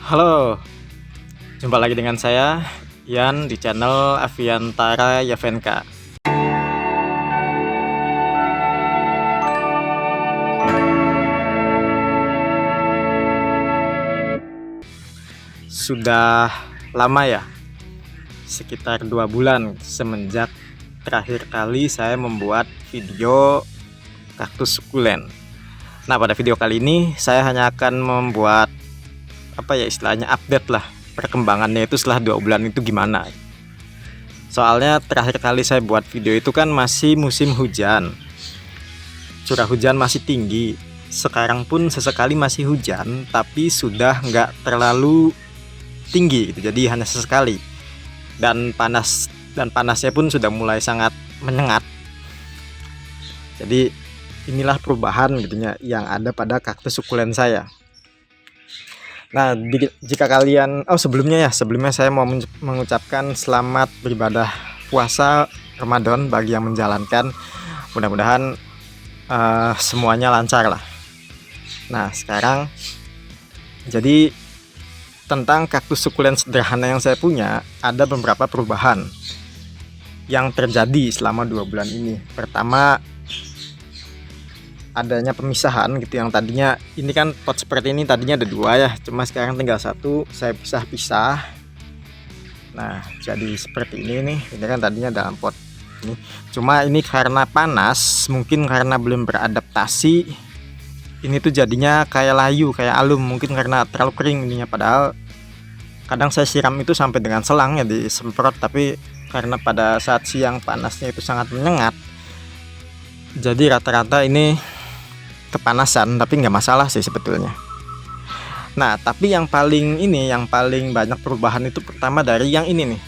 Halo, jumpa lagi dengan saya Ian di channel Aviantara Yavenka. Sudah lama ya, sekitar 2 bulan semenjak terakhir kali saya membuat video kaktus sukulen. Nah, pada video kali ini saya hanya akan membuat istilahnya update lah, perkembangannya itu setelah 2 bulan itu gimana. Soalnya terakhir kali saya buat video itu kan masih musim hujan, curah hujan masih tinggi. Sekarang pun sesekali masih hujan, tapi sudah nggak terlalu tinggi gitu, jadi hanya sesekali. Dan panasnya pun sudah mulai sangat menyengat. Jadi inilah perubahan gitunya yang ada pada kaktus sukulen saya. Nah, jika kalian sebelumnya saya mau mengucapkan selamat beribadah puasa Ramadan bagi yang menjalankan. Mudah-mudahan semuanya lancar lah. Nah, sekarang jadi tentang kaktus sukulen sederhana yang saya punya, ada beberapa perubahan yang terjadi selama 2 bulan ini. Pertama, adanya pemisahan gitu, yang tadinya ini kan pot seperti ini tadinya ada 2 ya, cuma sekarang tinggal 1, saya pisah-pisah. Nah, jadi seperti ini kan tadinya dalam pot ini, cuma ini karena panas, mungkin karena belum beradaptasi, ini tuh jadinya kayak layu, kayak alum, mungkin karena terlalu kering ininya. Padahal kadang saya siram itu sampai dengan selang ya, disemprot, tapi karena pada saat siang panasnya itu sangat menyengat, jadi rata-rata ini kepanasan, tapi nggak masalah sih sebetulnya. Nah, tapi yang paling banyak perubahan itu pertama dari yang ini nih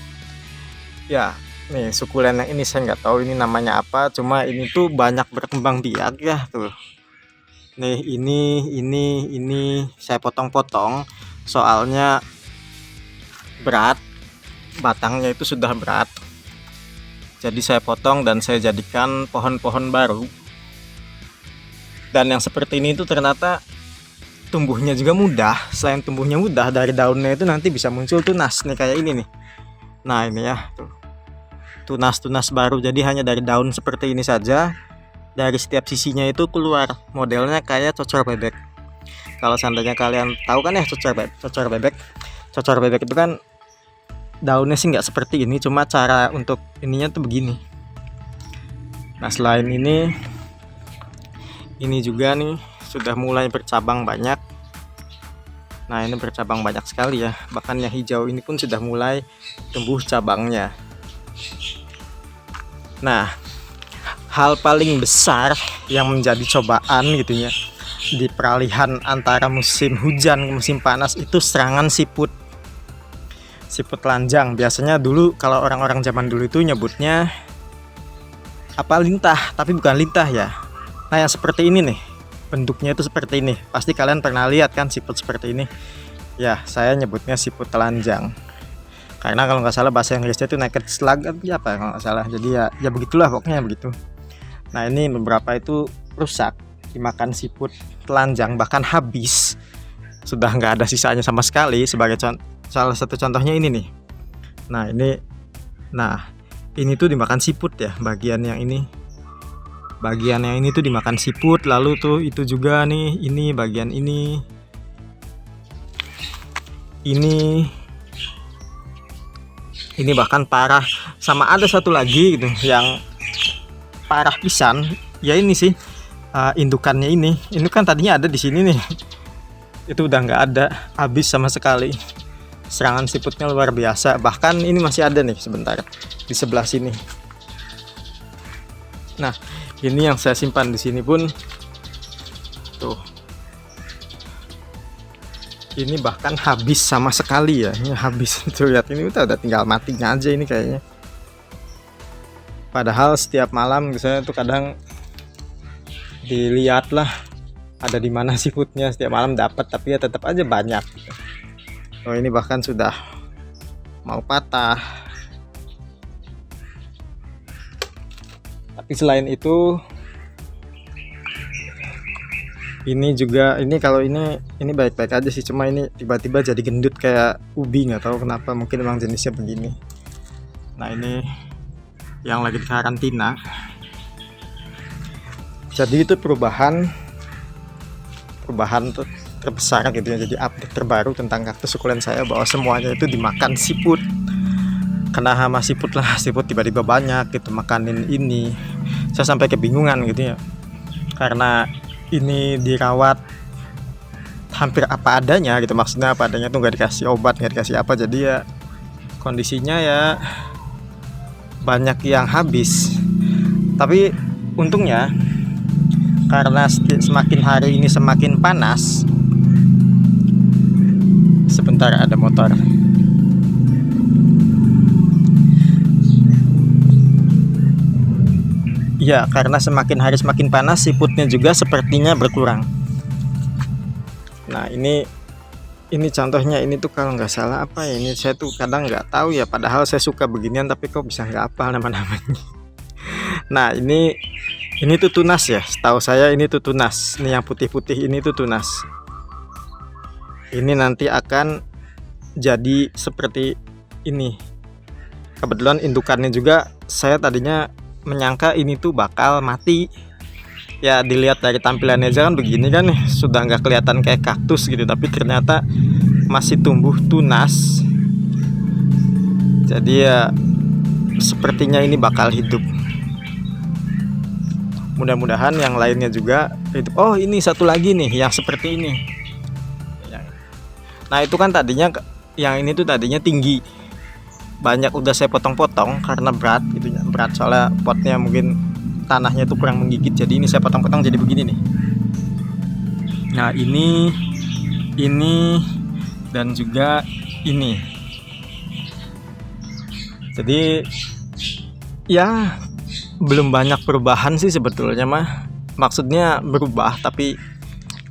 ya, nih sukulen yang ini, saya nggak tahu ini namanya apa, cuma ini tuh banyak berkembang biak ya tuh. Nih ini saya potong-potong soalnya berat, batangnya itu sudah berat, jadi saya potong dan saya jadikan pohon-pohon baru. Dan yang seperti ini itu ternyata tumbuhnya juga mudah. Selain tumbuhnya mudah, dari daunnya itu nanti bisa muncul tunas nih, kayak ini nih. Nah, ini ya tuh, tunas-tunas baru. Jadi hanya dari daun seperti ini saja, dari setiap sisinya itu keluar modelnya kayak cocor bebek. Kalau seandainya kalian tahu kan ya cocor bebek itu kan daunnya sih nggak seperti ini, cuma cara untuk ininya tuh begini. Nah, selain ini juga nih sudah mulai bercabang banyak. Nah, ini bercabang banyak sekali ya, bahkan yang hijau ini pun sudah mulai tumbuh cabangnya. Nah, hal paling besar yang menjadi cobaan gitu ya di peralihan antara musim hujan ke musim panas itu serangan siput telanjang. Biasanya dulu kalau orang-orang zaman dulu itu nyebutnya lintah, tapi bukan lintah ya. Nah, yang seperti ini nih, bentuknya itu seperti ini, pasti kalian pernah lihat kan siput seperti ini ya. Saya nyebutnya siput telanjang karena kalau nggak salah bahasa Inggrisnya itu naked slug kalau nggak salah. Jadi ya begitulah pokoknya begitu. Nah, ini beberapa itu rusak dimakan siput telanjang, bahkan habis, sudah nggak ada sisanya sama sekali. Sebagai salah satu contohnya ini nih. Nah ini tuh dimakan siput ya, bagian yang ini tuh dimakan siput. Lalu tuh itu juga nih, ini bagian ini bahkan parah. Sama ada satu lagi gitu yang parah pisan ya, ini sih indukannya ini kan tadinya ada di sini nih, itu udah nggak ada, habis sama sekali. Serangan siputnya luar biasa. Bahkan ini masih ada nih sebentar di sebelah sini. Nah, ini yang saya simpan di sini pun tuh, ini bahkan habis sama sekali ya, ini habis. Tuh lihat, ini udah tinggal matinya aja ini kayaknya. Padahal setiap malam misalnya tuh kadang dilihat lah ada di mana siputnya, setiap malam dapat, tapi ya tetap aja banyak gitu. Oh, ini bahkan sudah mau patah. Tapi selain itu Ini juga, ini kalau ini baik-baik aja sih, cuma ini tiba-tiba jadi gendut kayak ubi, nggak tahu kenapa, mungkin emang jenisnya begini. Nah ini yang lagi di karantina. Jadi itu perubahan terbesar gitu ya. Jadi update terbaru tentang kaktus sukulen saya bahwa semuanya itu dimakan siput. Kena hama siput lah, siput tiba-tiba banyak gitu makanin ini. Saya sampai kebingungan gitu ya. Karena ini dirawat hampir apa adanya gitu, maksudnya apa adanya tuh nggak dikasih obat, nggak dikasih apa, jadi ya kondisinya ya banyak yang habis. Tapi untungnya karena semakin hari ini semakin panas. Sebentar, ada motor. Ya, karena semakin hari semakin panas, siputnya juga sepertinya berkurang. Nah ini contohnya, ini tuh kalau nggak salah apa ya, ini saya tuh kadang nggak tahu ya, padahal saya suka beginian tapi kok bisa nggak hafal nama-namanya. Nah ini tuh tunas ya, setahu saya ini tuh tunas. Ini yang putih-putih ini tuh tunas. Ini nanti akan jadi seperti ini. Kebetulan indukannya juga saya tadinya menyangka ini tuh bakal mati. Ya dilihat dari tampilannya aja kan begini kan nih, sudah nggak kelihatan kayak kaktus gitu, tapi ternyata masih tumbuh tunas. Jadi ya sepertinya ini bakal hidup. Mudah-mudahan yang lainnya juga hidup. Oh ini satu lagi nih yang seperti ini. Nah itu kan tadinya, yang ini tuh tadinya tinggi, banyak udah saya potong-potong karena berat gitu ya, berat soalnya potnya mungkin tanahnya itu kurang menggigit, jadi ini saya potong-potong jadi begini nih. Nah ini dan juga ini. Jadi ya belum banyak perubahan sih sebetulnya mah, maksudnya berubah tapi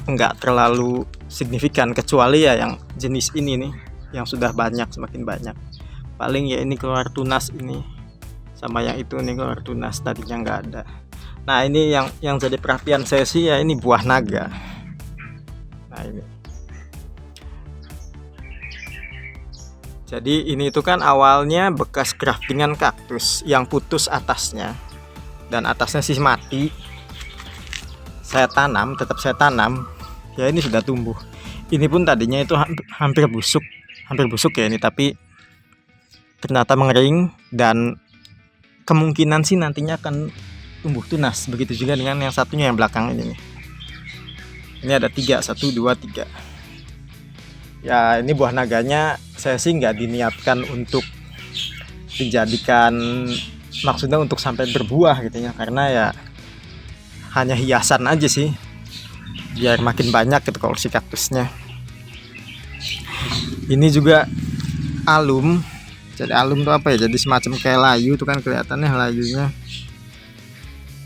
nggak terlalu signifikan, kecuali ya yang jenis ini nih yang sudah banyak, semakin banyak. Paling ya ini keluar tunas ini, sama yang itu nih keluar tunas, tadinya nggak ada. Nah ini yang jadi perhatian saya sih ya, ini buah naga. Nah ini, jadi ini itu kan awalnya bekas graftingan kaktus yang putus atasnya, dan atasnya sih mati. Saya tanam, tetap saya tanam. Ya ini sudah tumbuh. Ini pun tadinya itu hampir busuk ya ini, tapi ternyata mengering dan kemungkinan sih nantinya akan tumbuh tunas. Begitu juga dengan yang satunya yang belakang ini nih. Ini ada 3, 1, 2, 3. Ya ini buah naganya saya sih nggak diniatkan untuk dijadikan, maksudnya untuk sampai berbuah gitu ya, karena ya hanya hiasan aja sih, biar makin banyak gitu koleksi kaktusnya. Ini juga alum. Jadi alum itu apa ya, jadi semacam kayak layu tuh kan, kelihatannya layunya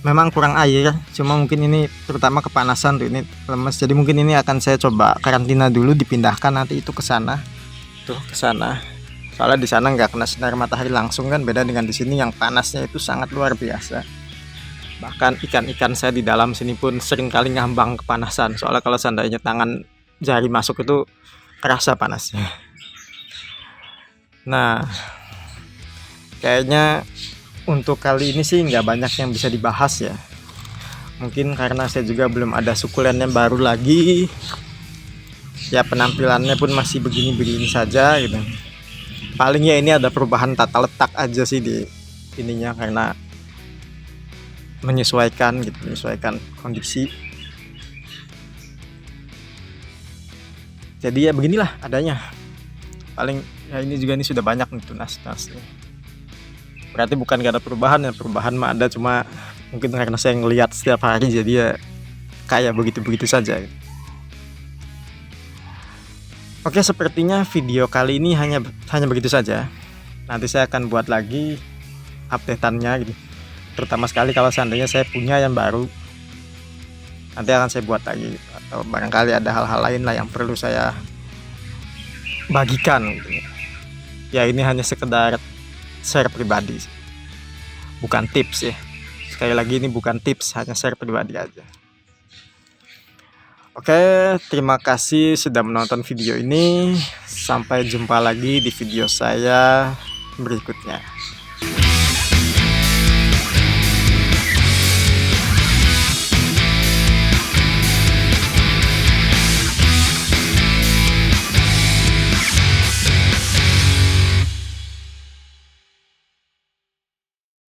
memang kurang air, cuma mungkin ini terutama kepanasan tuh, ini lemes. Jadi mungkin ini akan saya coba karantina dulu, dipindahkan nanti itu ke sana, tuh ke sana. Soalnya di sana nggak kena sinar matahari langsung kan, beda dengan di sini yang panasnya itu sangat luar biasa. Bahkan ikan-ikan saya di dalam sini pun sering kali ngambang kepanasan, soalnya kalau seandainya tangan jari masuk itu kerasa panasnya. Nah kayaknya untuk kali ini sih nggak banyak yang bisa dibahas ya, mungkin karena saya juga belum ada sukulennya baru lagi ya, penampilannya pun masih begini-begini saja gitu. Paling ya ini ada perubahan tata letak aja sih di ininya, karena menyesuaikan gitu, menyesuaikan kondisi. Jadi ya beginilah adanya. Paling ya ini juga nih sudah banyak nih tunas-tunasnya. Berarti bukan gak ada perubahan ya, perubahan mah ada, cuma mungkin karena saya ngelihat setiap hari jadi ya kayak begitu-begitu saja. Oke, sepertinya video kali ini hanya begitu saja. Nanti saya akan buat lagi updateannya gitu. Terutama sekali kalau seandainya saya punya yang baru, nanti akan saya buat lagi, atau barangkali ada hal-hal lain lah yang perlu saya bagikan gitu. Ya ini hanya sekedar share pribadi, bukan tips ya. Sekali lagi ini bukan tips, hanya share pribadi aja. Oke, terima kasih sudah menonton video ini. Sampai jumpa lagi di video saya berikutnya.